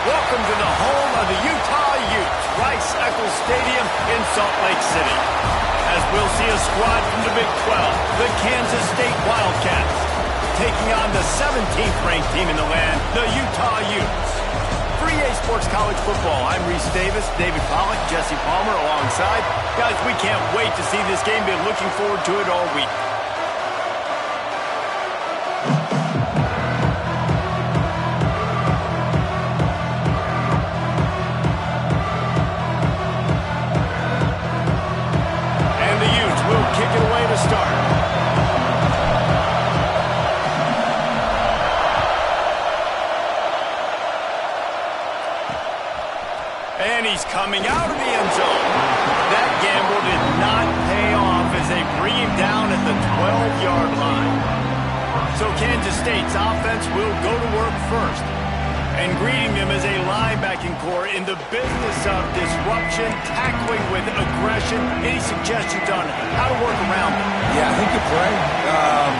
Welcome to the home of the Utah Utes, Rice-Eccles Stadium in Salt Lake City. As we'll see a squad from the Big 12, the Kansas State Wildcats, taking on the 17th ranked team in the land, the Utah Utes. For EA Sports College Football, I'm Reese Davis, David Pollack, Jesse Palmer alongside. Guys, we can't wait to see this game. Been looking forward to it all week. And he's coming out of the end zone. That gamble did not pay off as they bring him down at the 12-yard line. So Kansas State's offense will go to work first. And greeting them as a linebacking core in the business of disruption, tackling with aggression. Any suggestions on how to work around them? Yeah, I think you pray.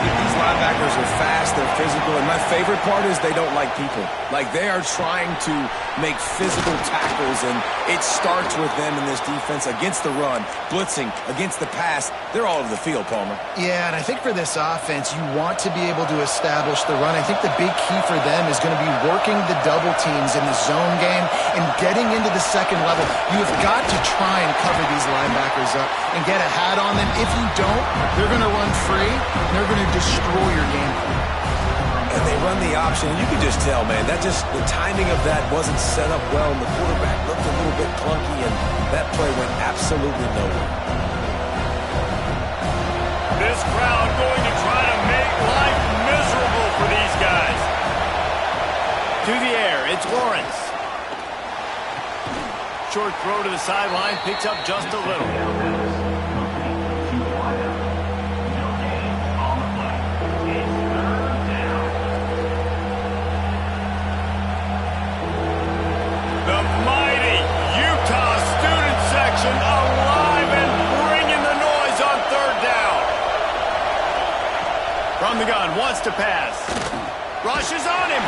These linebackers are fast, they're physical, and my favorite part is they don't like people. Like, they are trying to make physical tackles, and it starts with them in this defense against the run, blitzing, against the pass. They're all over the field, Palmer. Yeah, and I think for this offense, you want to be able to establish the run. I think the big key for them is going to be working the double teams in the zone game and getting into the second level. You have got to try and cover these linebackers up and get a hat on them. If you don't, they're going to run free, and they're going to destroy your game. And they run the option, and you can just tell, man, the timing of that wasn't set up well, and the quarterback looked a little bit clunky, and that play went absolutely nowhere. This crowd going to try to make life miserable for these guys. To the air, it's Lawrence. Short throw to the sideline, picks up just a little. The mighty Utah student section alive and bringing the noise on third down. From the gun, wants to pass. Rushes on him.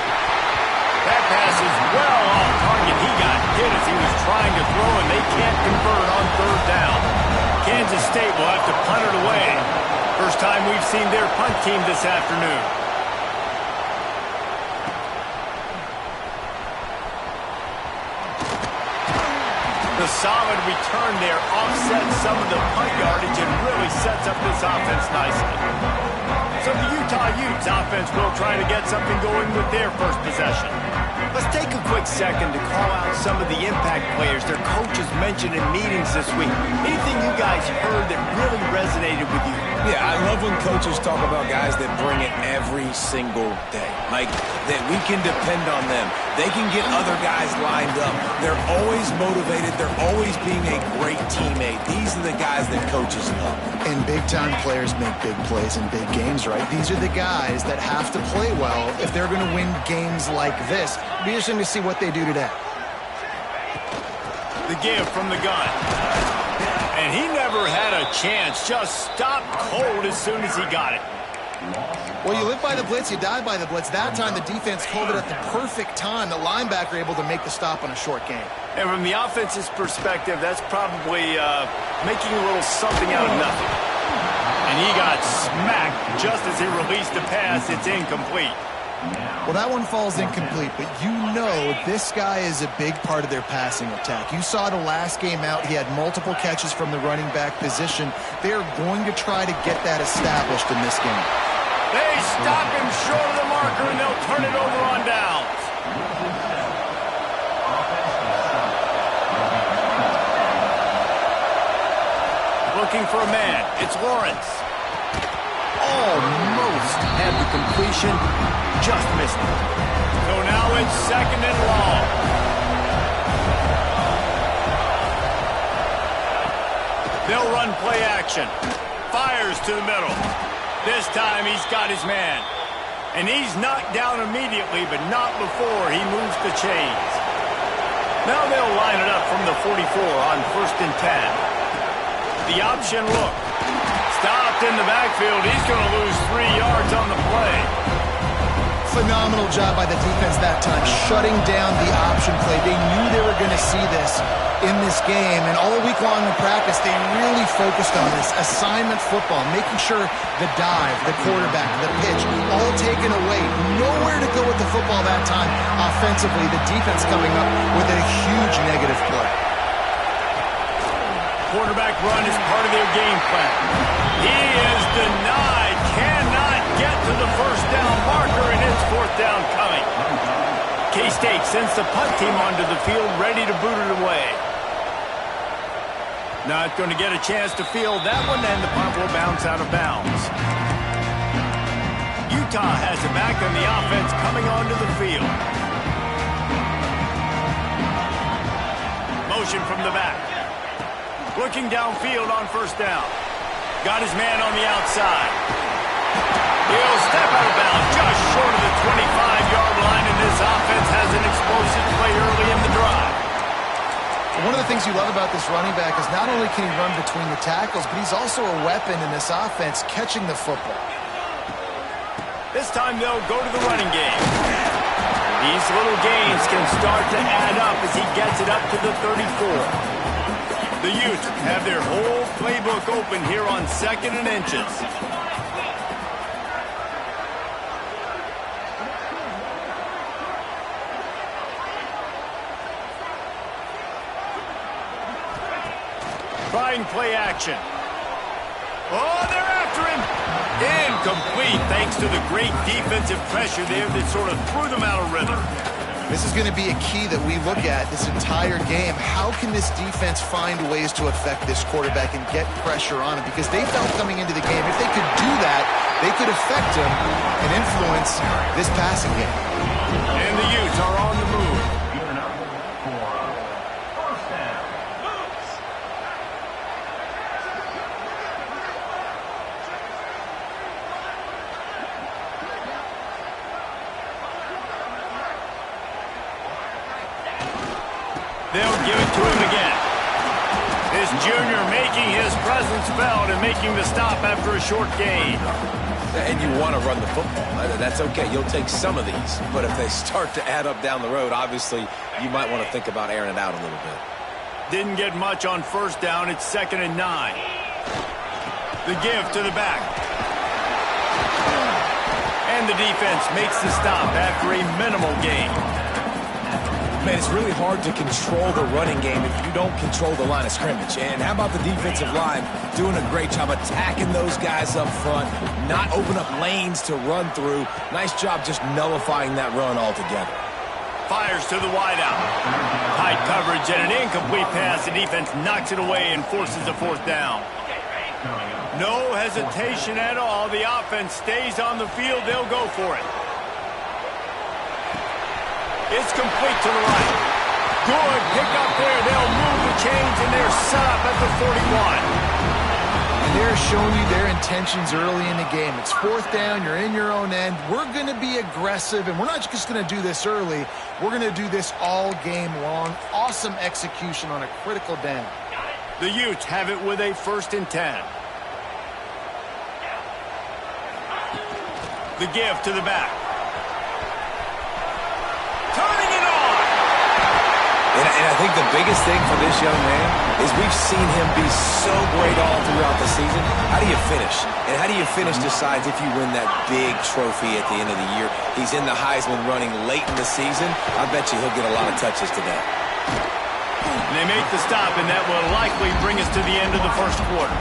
That pass is well off target. He got hit as he was trying to throw, and they can't convert on third down. Kansas State will have to punt it away. First time we've seen their punt team this afternoon. The solid return there offsets some of the punt yardage and really sets up this offense nicely. So the Utah Utes offense will try to get something going with their first possession. Let's take a quick second to call out some of the impact players their coaches mentioned in meetings this week. Anything you guys heard that really resonated with you? Yeah, I love when coaches talk about guys that bring it every single day. Like, that we can depend on them. They can get other guys lined up. They're always motivated. They're always being a great teammate. These are the guys that coaches love. And big-time players make big plays in big games, right? These are the guys that have to play well if they're going to win games like this. It'll be interesting to see what they do today. The give from the gun. And he never had a chance. Just stopped cold as soon as he got it. Well, you live by the blitz, you die by the blitz. That time, the defense called it at the perfect time. The linebacker able to make the stop on a short game. And from the offense's perspective, that's probably making a little something out of nothing. And he got smacked just as he released the pass. It's incomplete. Well, that one falls incomplete, but you know this guy is a big part of their passing attack. You saw the last game out, he had multiple catches from the running back position. They're going to try to get that established in this game. They stop him short of the marker, and they'll turn it over on downs. looking for a man. It's Lawrence. Almost had the completion, just missed it. So now it's 2nd and long. They'll run play action. Fires to the middle. This time he's got his man. And he's knocked down immediately, but not before he moves the chains. Now they'll line it up from the 44 on 1st and 10. The option look. Stopped in the backfield. He's going to lose 3 yards on the play. Phenomenal job by the defense that time, shutting down the option play. They knew they were going to see this in this game, and all week long in practice, they really focused on this assignment football, making sure the dive, the quarterback, the pitch, all taken away. Nowhere to go with the football that time offensively. The defense coming up with a huge negative play. Quarterback run is part of their game plan. He is denied. Cannot get to the 1st down marker, and it's 4th down coming. K-State sends the punt team onto the field, ready to boot it away. Not going to get a chance to field that one, and the punt will bounce out of bounds. Utah has it back, and the offense coming onto the field. Motion from the back. Looking downfield on 1st down. Got his man on the outside. He'll step out of bounds just short of the 25-yard line, and this offense has an explosive play early in the drive. One of the things you love about this running back is not only can he run between the tackles, but he's also a weapon in this offense catching the football. This time they'll go to the running game. These little gains can start to add up as he gets it up to the 34. The Utes have their whole playbook open here on 2nd and inches. Trying play action. Oh, they're after him. Incomplete thanks to the great defensive pressure there that sort of threw them out of rhythm. This is going to be a key that we look at this entire game. How can this defense find ways to affect this quarterback and get pressure on him? Because they felt coming into the game, if they could do that, they could affect him and influence this passing game. And the Utes are on the move. They'll give it to him again. This junior making his presence felt and making the stop after a short gain. And you want to run the football. That's okay. You'll take some of these. But if they start to add up down the road, obviously, you might want to think about airing it out a little bit. Didn't get much on 1st down. It's 2nd and 9. The give to the back. And the defense makes the stop after a minimal gain. Man, it's really hard to control the running game if you don't control the line of scrimmage. And how about the defensive line doing a great job attacking those guys up front, not open up lanes to run through. Nice job just nullifying that run altogether. Fires to the wideout. Tight coverage and an incomplete pass. The defense knocks it away and forces a 4th down. No hesitation at all. The offense stays on the field. They'll go for it. It's complete to the right. Good pick up there. They'll move the chains, and they're set up at the 41. And they're showing you their intentions early in the game. It's 4th down. You're in your own end. We're going to be aggressive, and we're not just going to do this early. We're going to do this all game long. Awesome execution on a critical down. The Utes have it with a 1st and 10. The give to the back. Turning it on! And I think the biggest thing for this young man is we've seen him be so great all throughout the season. How do you finish? And how do you finish decides if you win that big trophy at the end of the year. He's in the Heisman running late in the season. I bet you he'll get a lot of touches today. And they make the stop, and that will likely bring us to the end of the 1st quarter.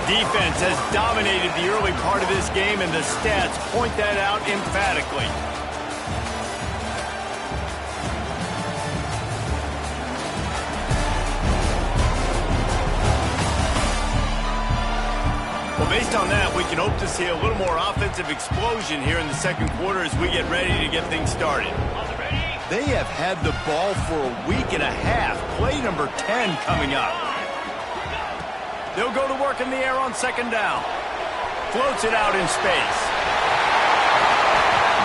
Defense has dominated the early part of this game, and the stats point that out emphatically. Well, based on that, we can hope to see a little more offensive explosion here in the second quarter as we get ready to get things started. They have had the ball for a week and a half. Play number 10 coming up. They'll go to work in the air on second down. Floats it out in space.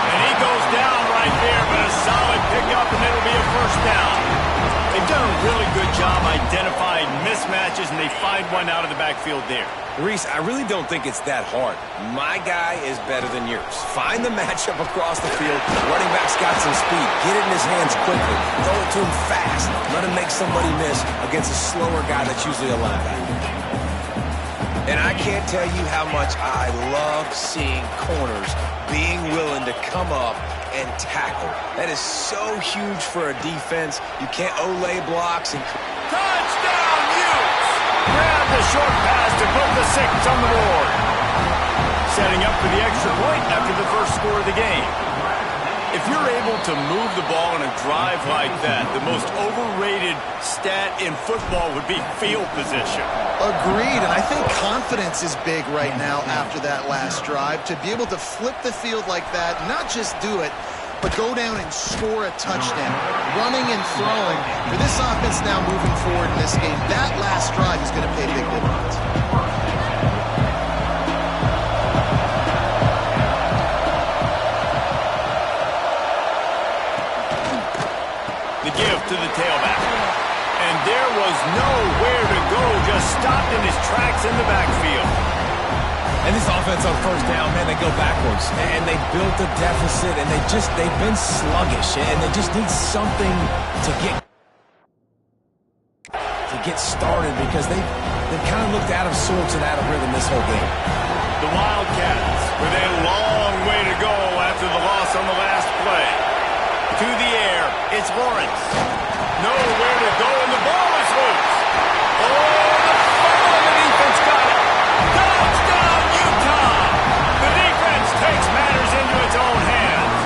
And he goes down right there, but a solid pickup, and it'll be a first down. They've done a really good job identifying mismatches, and they find one out of the backfield there. Reese, I really don't think it's that hard. My guy is better than yours. Find the matchup across the field. Running back's got some speed. Get it in his hands quickly. Throw it to him fast. Let him make somebody miss against a slower guy that's usually a linebacker. And I can't tell you how much I love seeing corners being willing to come up and tackle. That is so huge for a defense. You can't Olay blocks and... Touchdown, Utes! Grab the short pass to put the 6 on the board. Setting up for the extra point after the first score of the game. If you're able to move the ball in a drive like that, the most overrated stat in football would be field position. Agreed, and I think confidence is big right now after that last drive. To be able to flip the field like that, not just do it, but go down and score a touchdown. Running and throwing. For this offense now moving forward in this game, that last drive is going to pay big dividends. The give to the tailback. And there was nowhere to go, just stopped in his tracks in the backfield. And this offense on first down, man, they go backwards. And they built a deficit, and they've been sluggish. And they just need something to get started because they've kind of looked out of sorts and out of rhythm this whole game. The Wildcats with a long way to go after the loss on the last play. To the air, it's Lawrence. Nowhere to go, and the ball is loose. Oh, the fumble, and the defense got it. Touchdown, Utah! The defense takes matters into its own hands.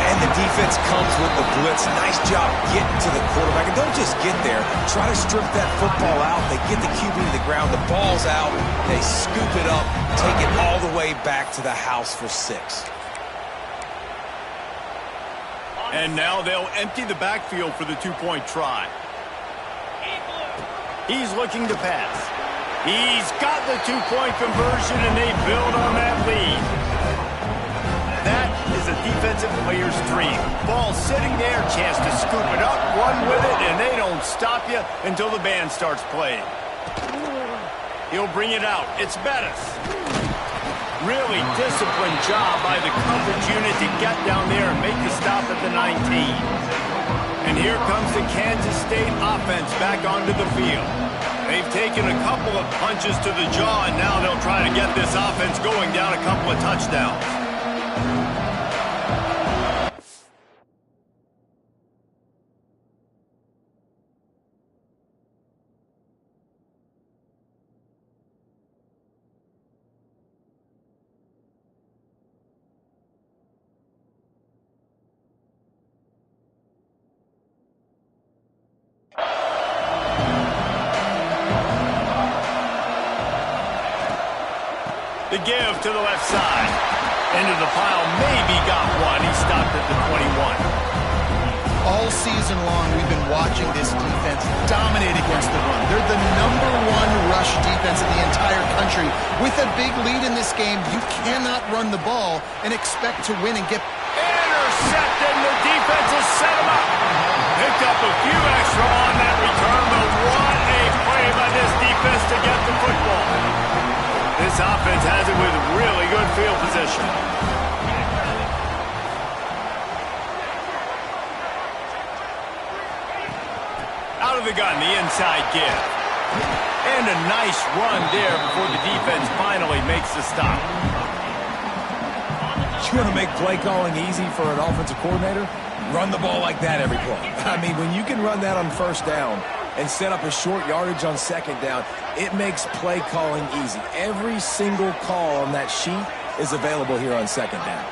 And the defense comes with the blitz. Nice job getting to the quarterback. And don't just get there. Try to strip that football out. They get the QB to the ground. The ball's out. They scoop it up, take it all the way back to the house for 6. And now they'll empty the backfield for the 2-point try. He's looking to pass. He's got the 2-point conversion, and they build on that lead. That is a defensive player's dream. Ball sitting there, chance to scoop it up, run with it, and they don't stop you until the band starts playing. He'll bring it out. It's Bettis. Really disciplined job by the coverage unit to get down there and make the stop at the 19. And here comes the Kansas State offense back onto the field. They've taken a couple of punches to the jaw, and now they'll try to get this offense going down a couple of touchdowns. The give to the left side. Into the pile, maybe got one. He stopped at the 21. All season long, we've been watching this defense dominate against the run. They're the #1 rush defense in the entire country. With a big lead in this game, you cannot run the ball and expect to win and get... Intercepted, and the defense has set him up. Picked up a few extra on that return, but what a play by this defense to get the football. This offense has it with really good field position. Out of the gun, the inside give. And a nice run there before the defense finally makes the stop. You want to make play calling easy for an offensive coordinator? Run the ball like that every play. I mean, when you can run that on first down and set up a short yardage on second down, it makes play calling easy. Every single call on that sheet is available here on second down.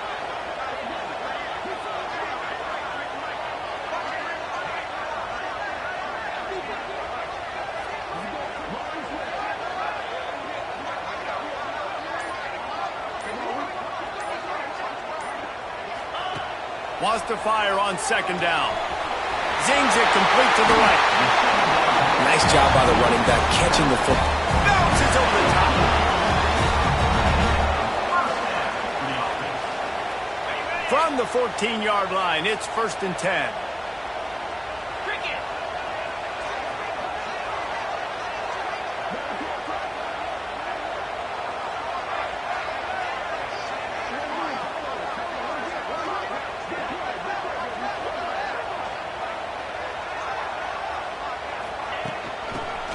Wants to fire on second down. Zings it complete to the right. Nice job by the running back catching the football. Bounces over the top. From the 14-yard line, it's 1st and 10.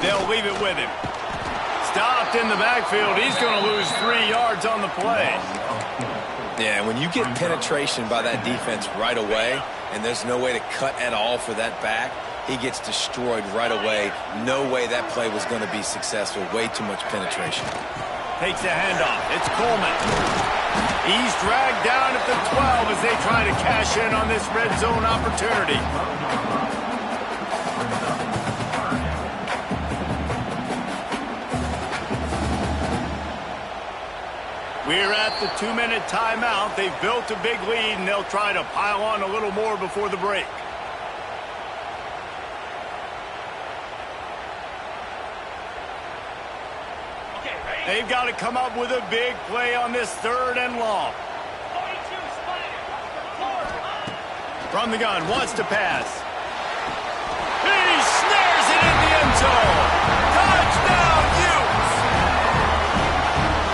They'll leave it with him. Stopped in the backfield. He's going to lose 3 yards on the play. Yeah, when you get penetration by that defense right away, and there's no way to cut at all for that back, he gets destroyed right away. No way that play was going to be successful. Way too much penetration. Takes a handoff. It's Coleman. He's dragged down at the 12 as they try to cash in on this red zone opportunity. We're at the 2-minute timeout. They've built a big lead, and they'll try to pile on a little more before the break. They've got to come up with a big play on this 3rd and long. From the gun, wants to pass. He snares it in the end zone. Touchdown, Utes!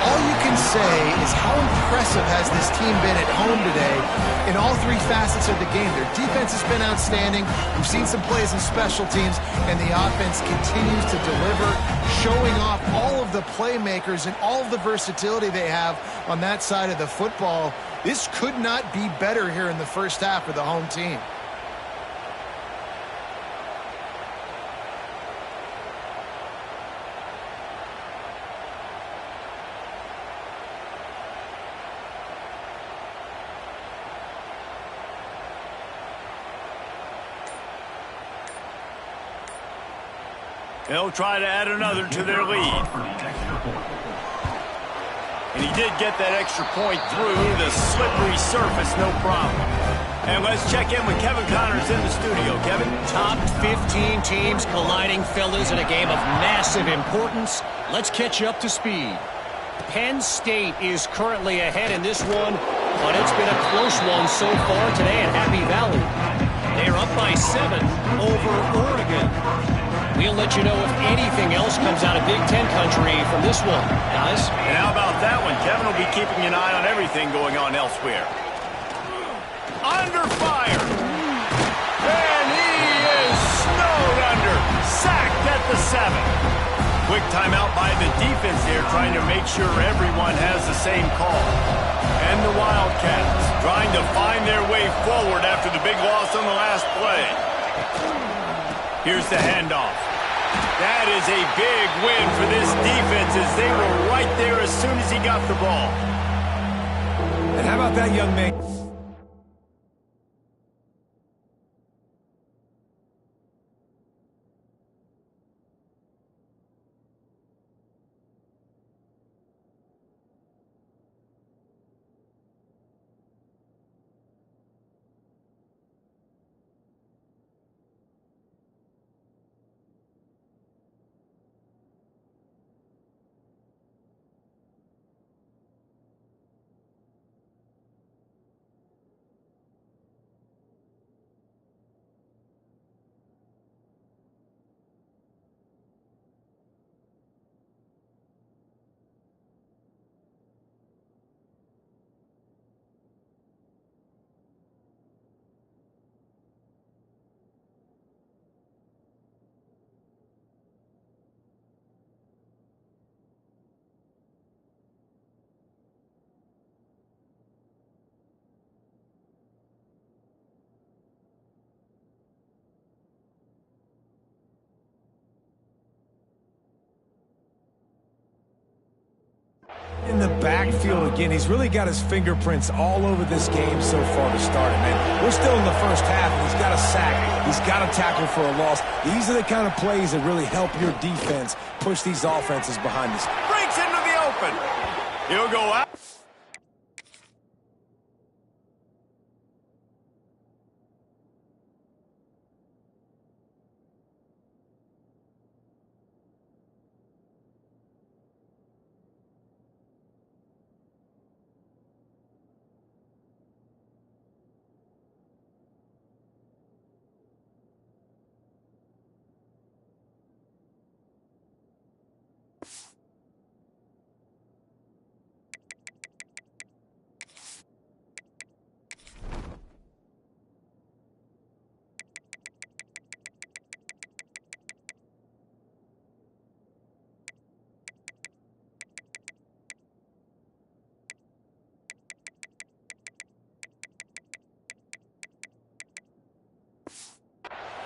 All you can say is how impressive has this team been at home today in all 3 facets of the game. Their defense has been outstanding. We've seen some plays in special teams, and the offense continues to deliver, showing off all of the playmakers and all of the versatility they have on that side of the football. This could not be better here in the first half for the home team. They'll try to add another to their lead. And he did get that extra point through the slippery surface, no problem. And let's check in with Kevin Connors in the studio. Kevin? Top 15 teams colliding, fellas, in a game of massive importance. Let's catch you up to speed. Penn State is currently ahead in this one, but it's been a close one so far today at Happy Valley. They're up by 7 over Oregon. We'll let you know if anything else comes out of Big Ten country from this one, guys. And how about that one? Kevin will be keeping an eye on everything going on elsewhere. Under fire. And he is snowed under. Sacked at the 7. Quick timeout by the defense there, trying to make sure everyone has the same call. And the Wildcats trying to find their way forward after the big loss on the last play. Here's the handoff. That is a big win for this defense as they were right there as soon as he got the ball. And how about that young man? In the backfield again, he's really got his fingerprints all over this game so far to start it, man. We're still in the first half, and he's got a sack. He's got a tackle for a loss. These are the kind of plays that really help your defense push these offenses behind this. Breaks into the open. He'll go out.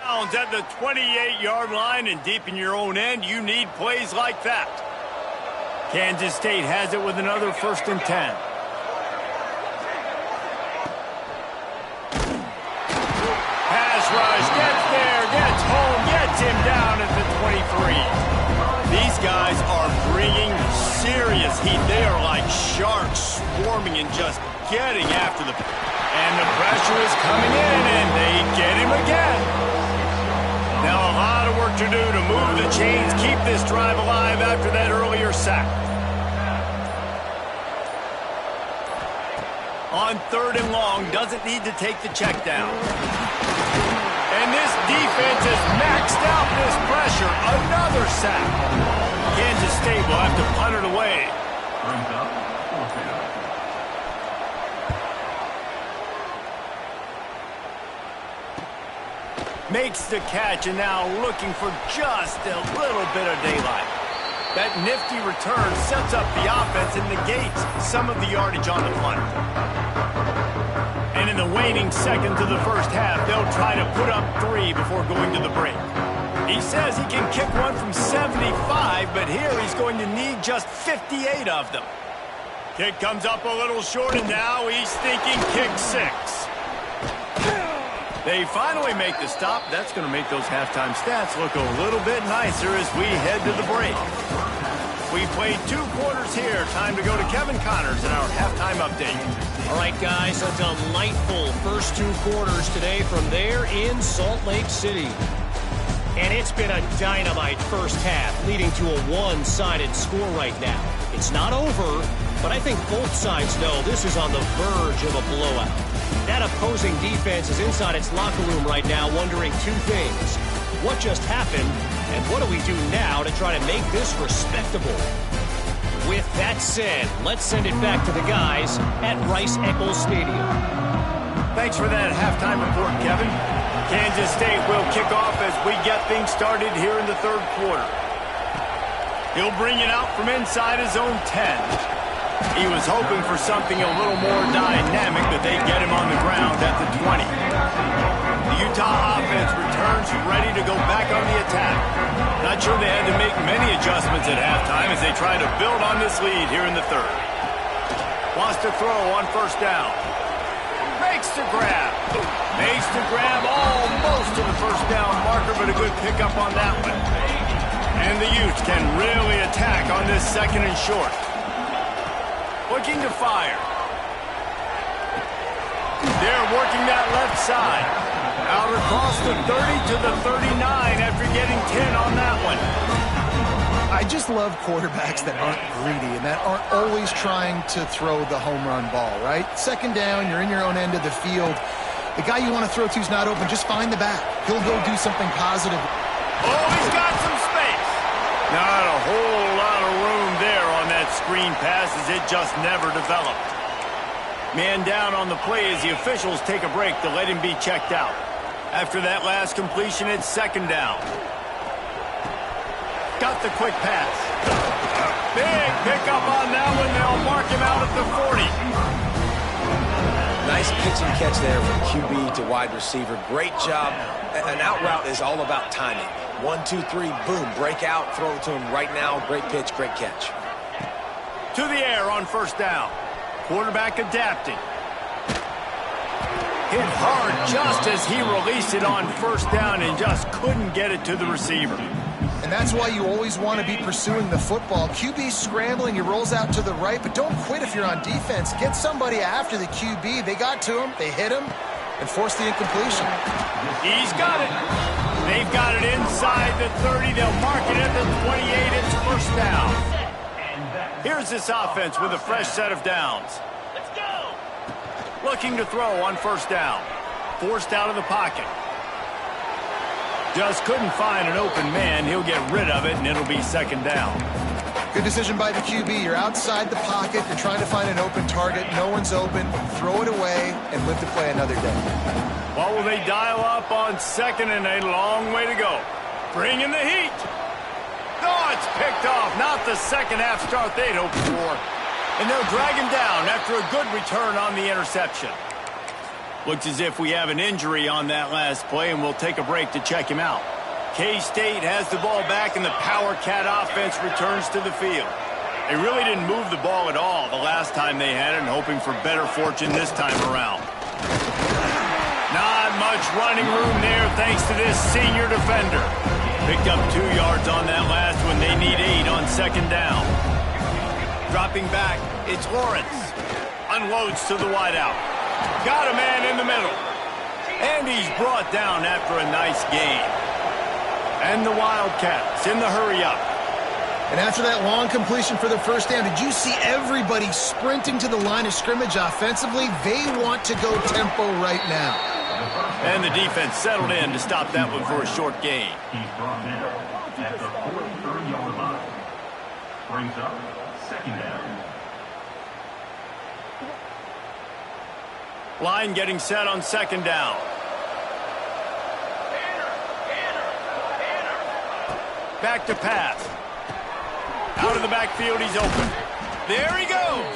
At the 28-yard line and deep in your own end, you need plays like that. Kansas State has it with another 1st and 10. Pass rush, gets there, gets home, gets him down at the 23. These guys are bringing serious heat. They are like sharks swarming and just getting after the... And the pressure is coming in, and they get him again. Now a lot of work to do to move the chains, keep this drive alive after that earlier sack. On 3rd and long, doesn't need to take the check down. And this defense has maxed out this pressure. Another sack. Kansas State will have to punt it away. Makes the catch, and now looking for just a little bit of daylight. That nifty return sets up the offense and negates some of the yardage on the punt. And in the waning seconds of the first half, they'll try to put up 3 before going to the break. He says he can kick one from 75, but here he's going to need just 58 of them. Kick comes up a little short, and now he's thinking kick 6. They finally make the stop. That's going to make those halftime stats look a little bit nicer as we head to the break. We played 2 quarters here. Time to go to Kevin Connors in our halftime update. All right, guys, a delightful first 2 quarters today from there in Salt Lake City. And it's been a dynamite first half, leading to a one-sided score right now. It's not over, but I think both sides know this is on the verge of a blowout. That opposing defense is inside its locker room right now wondering 2 things. What just happened, and what do we do now to try to make this respectable? With that said, let's send it back to the guys at Rice-Eccles Stadium. Thanks for that halftime report, Kevin. Kansas State will kick off as we get things started here in the 3rd quarter. He'll bring it out from inside his own 10. He was hoping for something a little more dynamic, but they get him on the ground at the 20. The Utah offense returns ready to go back on the attack. Not sure they had to make many adjustments at halftime as they try to build on this lead here in the 3rd. Wants to throw on 1st down. Makes the grab. Makes the grab almost to the 1st down marker, but a good pickup on that one. And the Utes can really attack on this 2nd and short. Looking to fire. They're working that left side. Out across the 30 to the 39 after getting 10 on that one. I just love quarterbacks that aren't greedy and that aren't always trying to throw the home run ball, right? 2nd down, you're in your own end of the field. The guy you want to throw to is not open. Just find the back. He'll go do something positive. Oh, he's got some space. Not a whole lot of room there on that screen pass as it just never developed. Man down on the play as the officials take a break to let him be checked out. After that last completion, it's 2nd down. Got the quick pass. Big pickup on that one. They'll mark him out at the 40. Nice pitch and catch there from QB to wide receiver. Great job. An out route is all about timing. 1, 2, 3, boom, break out, throw it to him right now. Great pitch, great catch. To the air on 1st down. Quarterback adapting. Hit hard just as he released it on 1st down and just couldn't get it to the receiver. And that's why you always want to be pursuing the football. QB scrambling, he rolls out to the right, but don't quit if you're on defense. Get somebody after the QB. They got to him, they hit him, and forced the incompletion. He's got it. They've got it inside the 30. They'll mark it at the 28. It's 1st down. Here's this offense with a fresh set of downs. Let's go. Looking to throw on 1st down. Forced out of the pocket. Just couldn't find an open man. He'll get rid of it, and it'll be 2nd down. Good decision by the QB. You're outside the pocket. You're trying to find an open target. No one's open. Throw it away and live to play another day. What will they dial up on 2nd and a long way to go? Bring in the heat. Oh, it's picked off. Not the 2nd half start they'd hoped for. And they'll drag him down after a good return on the interception. Looks as if we have an injury on that last play, and we'll take a break to check him out. K-State has the ball back, and the Power Cat offense returns to the field. They really didn't move the ball at all the last time they had it, and hoping for better fortune this time around. Not much running room there thanks to this senior defender. Picked up 2 yards on that last one. They need 8 on second down. Dropping back, it's Lawrence. Unloads to the wideout. Got a man in the middle. And he's brought down after a nice gain. And the Wildcats in the hurry-up. And after that long completion for the first down, did you see everybody sprinting to the line of scrimmage offensively? They want to go tempo right now. And the defense settled in to stop that one for a short gain. He's brought down at the 30-yard line. Brings up second down. Line getting set on second down. Back to pass. Out of the backfield, he's open. There he goes.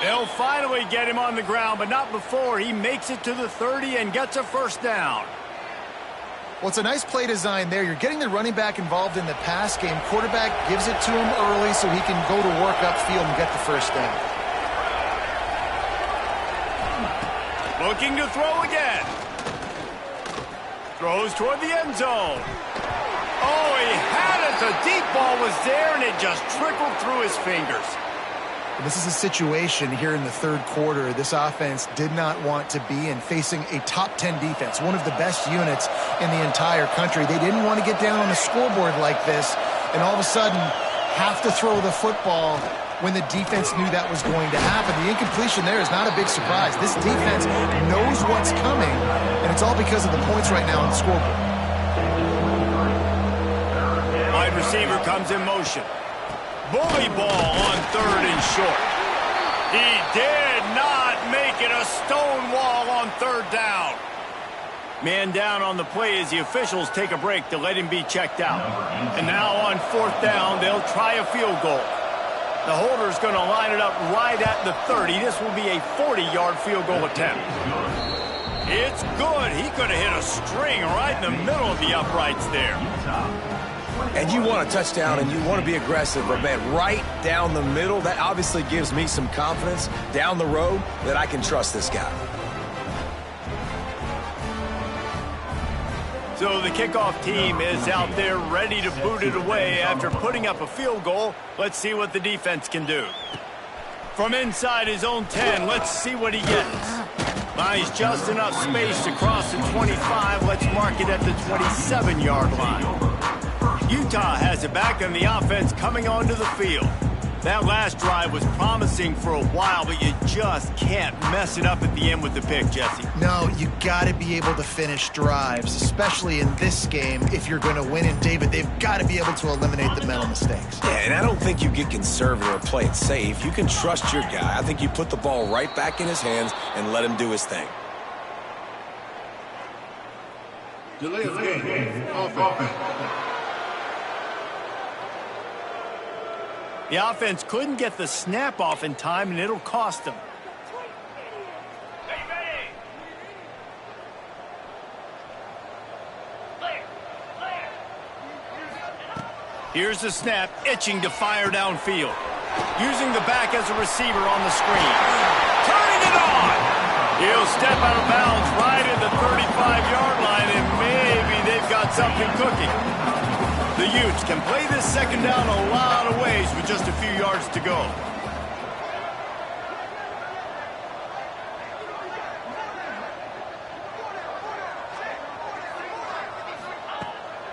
They'll finally get him on the ground, but not before he makes it to the 30 and gets a first down. Well, it's a nice play design there. You're getting the running back involved in the pass game. Quarterback gives it to him early so he can go to work upfield and get the first down. Looking to throw again. Throws toward the end zone. Oh, he had it. The deep ball was there, and it just trickled through his fingers. This is a situation here in the third quarter this offense did not want to be in, facing a top 10 defense, one of the best units in the entire country. They didn't want to get down on the scoreboard like this and all of a sudden have to throw the football when the defense knew that was going to happen. The incompletion there is not a big surprise. This defense knows what's coming, and it's all because of the points right now on the scoreboard. Wide receiver comes in motion. Bully ball on third and short. He did not make it. A stone wall on third down. Man down on the play as the officials take a break to let him be checked out. And now on fourth down, they'll try a field goal. The holder's going to line it up right at the 30. This will be a 40-yard field goal attempt. It's good. He could have hit a string right in the middle of the uprights there. And you want a touchdown and you want to be aggressive, but man, right down the middle, that obviously gives me some confidence down the road that I can trust this guy. So the kickoff team is out there ready to boot it away after putting up a field goal. Let's see what the defense can do. From inside his own 10, let's see what he gets. Buys just enough space to cross the 25. Let's mark it at the 27-yard line. Utah has it back, and the offense coming onto the field. That last drive was promising for a while, but you just can't mess it up at the end with the pick, Jesse. No, you got to be able to finish drives, especially in this game if you're going to win. And, David, they've got to be able to eliminate the mental mistakes. Yeah, and I don't think you get conservative or play it safe. You can trust your guy. I think you put the ball right back in his hands and let him do his thing. Delay of game. Offense. The offense couldn't get the snap off in time, and it'll cost them. Here's the snap, itching to fire downfield. Using the back as a receiver on the screen. Turning it on! He'll step out of bounds right at the 35-yard line, and maybe they've got something cooking. The Utes can play this second down a lot of ways with just a few yards to go.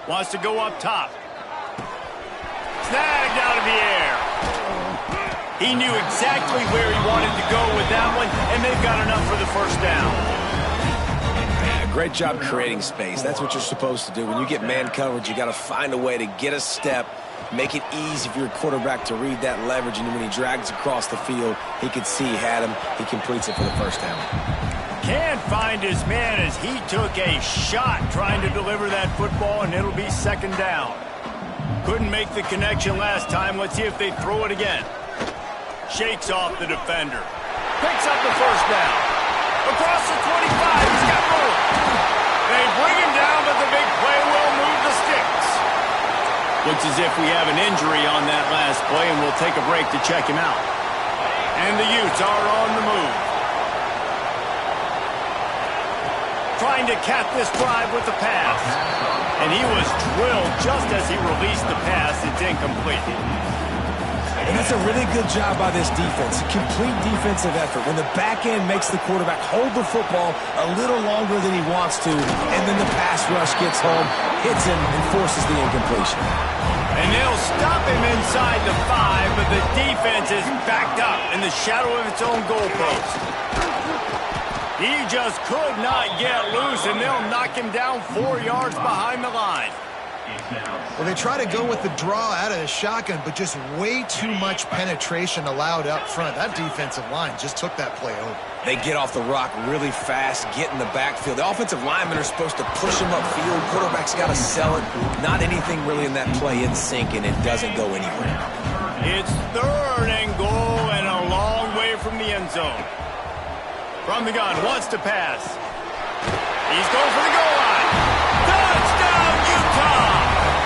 Wants to go up top. Snagged out of the air. He knew exactly where he wanted to go with that one, and they've got enough for the first down. Great job creating space. That's what you're supposed to do. When you get man coverage, you got to find a way to get a step, make it easy for your quarterback to read that leverage, and when he drags across the field, he can see he had him. He completes it for the first down. Can't find his man as he took a shot trying to deliver that football, and it'll be second down. Couldn't make the connection last time. Let's see if they throw it again. Shakes off the defender. Picks up the first down. Across the 25, he's got room. They bring him down, but the big play will move the sticks. Looks as if we have an injury on that last play, and we'll take a break to check him out. And the Utes are on the move. Trying to cap this drive with the pass. And he was drilled just as he released the pass. It's incomplete. And that's a really good job by this defense. A complete defensive effort. When the back end makes the quarterback hold the football a little longer than he wants to, and then the pass rush gets home, hits him, and forces the incompletion. And they'll stop him inside the 5, but the defense is backed up in the shadow of its own goalpost. He just could not get loose, and they'll knock him down 4 yards behind the line. Well, they try to go with the draw out of the shotgun, but just way too much penetration allowed up front. That defensive line just took that play over. They get off the rock really fast, get in the backfield. The offensive linemen are supposed to push him upfield. Quarterback's got to sell it. Not anything really in that play in sync, and it doesn't go anywhere. It's 3rd and goal and a long way from the end zone. From the gun, wants to pass. He's going for the goal line. Touchdown, Utah!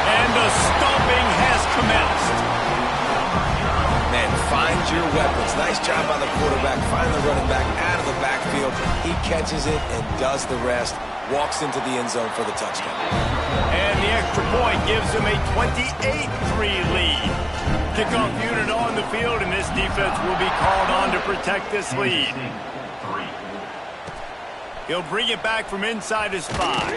And the stomping has commenced. Man, find your weapons. Nice job by the quarterback. Find the running back out of the backfield. He catches it and does the rest. Walks into the end zone for the touchdown. And the extra point gives him a 28-3 lead. Kickoff unit on the field, and this defense will be called on to protect this lead. He'll bring it back from inside his 5.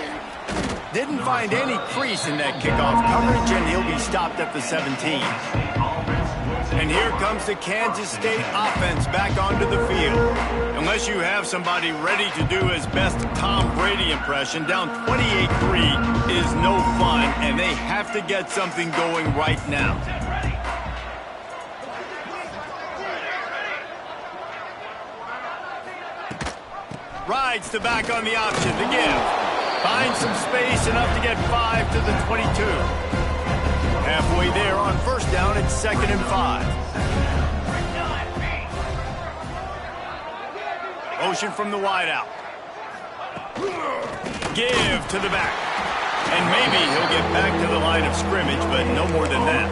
Didn't find any crease in that kickoff coverage, and he'll be stopped at the 17. And here comes the Kansas State offense back onto the field. Unless you have somebody ready to do his best Tom Brady impression, down 28-3 is no fun, and they have to get something going right now. Rides the back on the option to give. Finds some space, enough to get 5 to the 22. Halfway there on first down, it's 2nd and 5. Motion from the wideout. Give to the back. And maybe he'll get back to the line of scrimmage, but no more than that.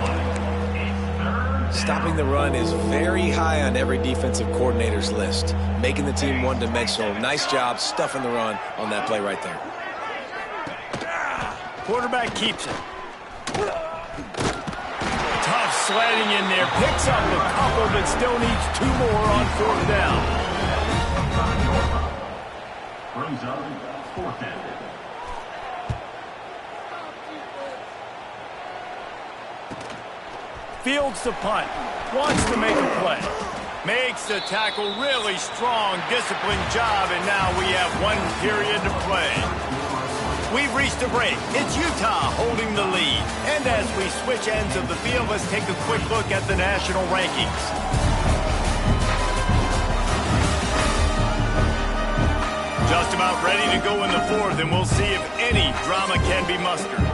Stopping the run is very high on every defensive coordinator's list. Making the team one-dimensional. Nice job stuffing the run on that play right there. Quarterback keeps it. Tough sledding in there. Picks up a couple, but still needs 2 more on 4th down. Brings up 4th down. Fields the punt. Wants to make a play. Makes the tackle. Really strong, disciplined job, and now we have 1 period to play. We've reached a break. It's Utah holding the lead. And as we switch ends of the field, let's take a quick look at the national rankings. Just about ready to go in the 4th, and we'll see if any drama can be mustered.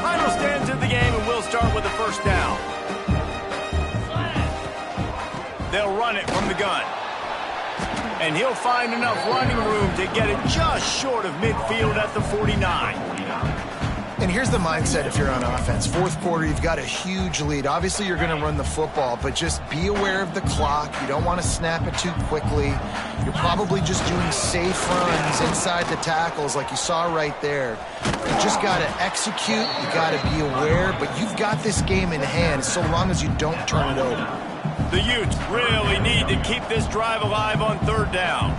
Final stands of the game, and we'll start with the first down. They'll run it from the gun. And he'll find enough running room to get it just short of midfield at the 49. And here's the mindset if you're on offense. 4th quarter, you've got a huge lead. Obviously, you're going to run the football, but just be aware of the clock. You don't want to snap it too quickly. You're probably just doing safe runs inside the tackles like you saw right there. You just got to execute. You got to be aware, but you've got this game in hand so long as you don't turn it over. The Utes really need to keep this drive alive on 3rd down.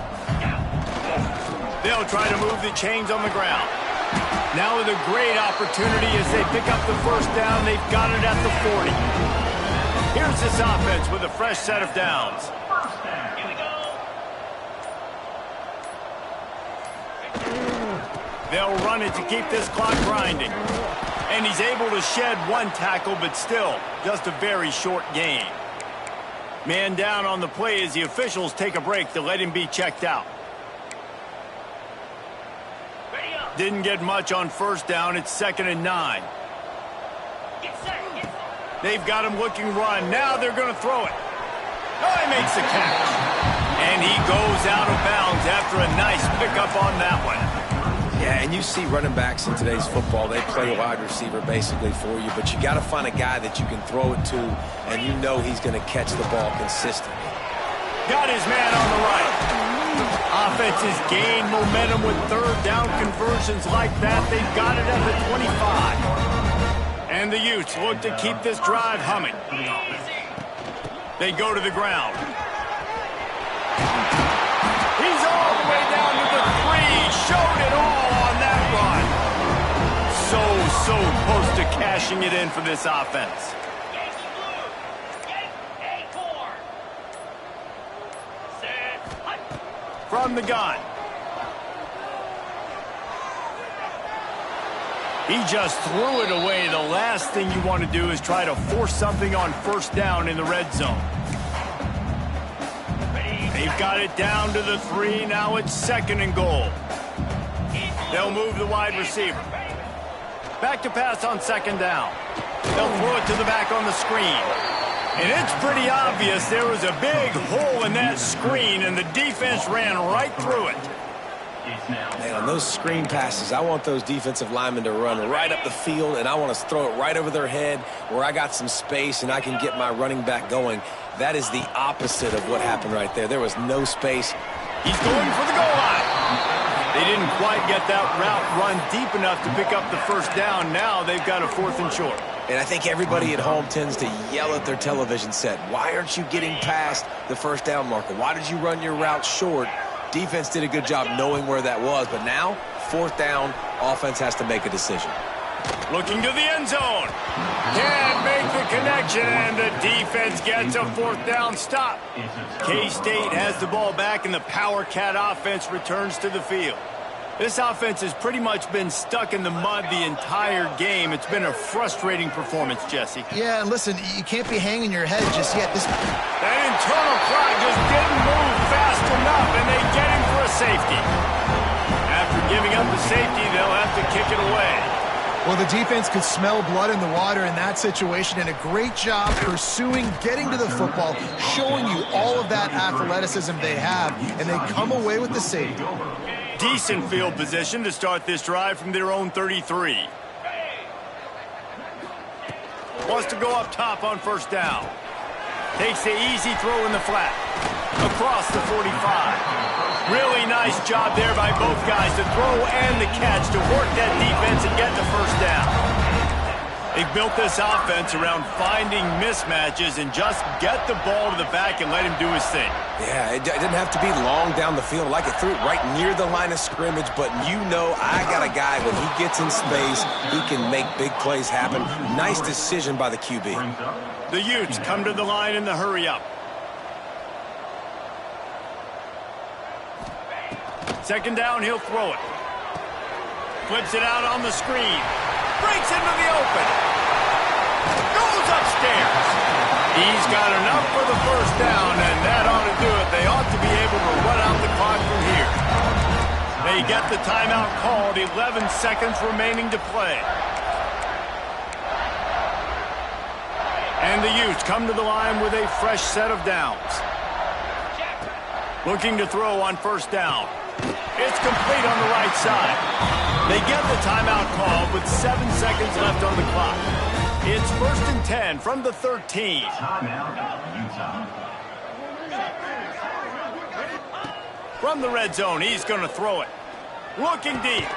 They'll try to move the chains on the ground. Now with a great opportunity as they pick up the 1st down. They've got it at the 40. Here's this offense with a fresh set of downs. They'll run it to keep this clock grinding. And he's able to shed 1 tackle, but still just a very short gain. Man down on the play as the officials take a break to let him be checked out. Didn't get much on first down. It's 2nd and 9. They've got him looking run. Now they're going to throw it. Oh, he makes the catch. And he goes out of bounds after a nice pickup on that one. Yeah, and you see running backs in today's football, they play wide receiver basically for you, but you got to find a guy that you can throw it to, and you know he's going to catch the ball consistently. Got his man on the right. Offense has gained momentum with third down conversions like that. They've got it at the 25. And the Utes look to keep this drive humming. They go to the ground. He's all the way down to the 3. Showed it all on that run. So close to cashing it in for this offense. From the gun. He just threw it away. The last thing you want to do is try to force something on first down in the red zone. They've got it down to the 3. Now it's 2nd and goal. They'll move the wide receiver. Back to pass on 2nd down. They'll throw it to the back on the screen. And it's pretty obvious there was a big hole in that screen, and the defense ran right through it. Hey, on those screen passes, I want those defensive linemen to run right up the field, and I want to throw it right over their head where I got some space and I can get my running back going. That is the opposite of what happened right there. There was no space. He's going for the goal line. They didn't quite get that route run deep enough to pick up the first down. Now they've got a 4th and short. And I think everybody at home tends to yell at their television set. Why aren't you getting past the first down marker? Why did you run your route short? Defense did a good job knowing where that was, but now, 4th down, offense has to make a decision. Looking to the end zone. Can't make the connection, and the defense gets a 4th down stop. K-State has the ball back, and the Power Cat offense returns to the field. This offense has pretty much been stuck in the mud the entire game. It's been a frustrating performance, Jesse. Yeah, and listen, you can't be hanging your head just yet. That internal clock just didn't move fast enough, and they get him for a safety. After giving up the safety, they'll have to kick it away. Well, the defense could smell blood in the water in that situation, and a great job pursuing, getting to the football, showing you all of that athleticism they have, and they come away with the safety. Decent field position to start this drive from their own 33. Wants to go up top on first down. Takes the easy throw in the flat. Across the 45. Really nice job there by both guys to throw and the catch to work that defense and get the first down. They've built this offense around finding mismatches and just get the ball to the back and let him do his thing. Yeah, it didn't have to be long down the field. Like it threw it right near the line of scrimmage, but you know I got a guy when he gets in space, he can make big plays happen. Nice decision by the QB. The Utes come to the line in the hurry-up. 2nd down, he'll throw it. Flips it out on the screen. Breaks into the open. Goes upstairs. He's got enough for the first down, and that ought to do it. They ought to be able to run out the clock from here. They get the timeout called. 11 seconds remaining to play. And the Utes come to the line with a fresh set of downs. Looking to throw on first down. It's complete on the right side. They get the timeout called with 7 seconds left on the clock. It's 1st and 10 from the 13. From the red zone, he's going to throw it. Looking deep.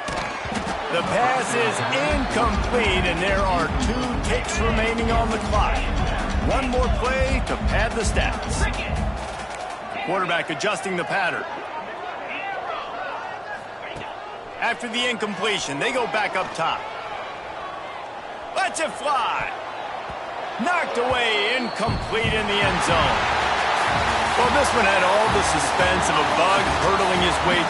The pass is incomplete, and there are 2 ticks remaining on the clock. One more play to pad the stats. Quarterback adjusting the pattern. After the incompletion, they go back up top. Lets it fly. Knocked away, incomplete in the end zone. Well, this one had all the suspense of a bug hurtling his way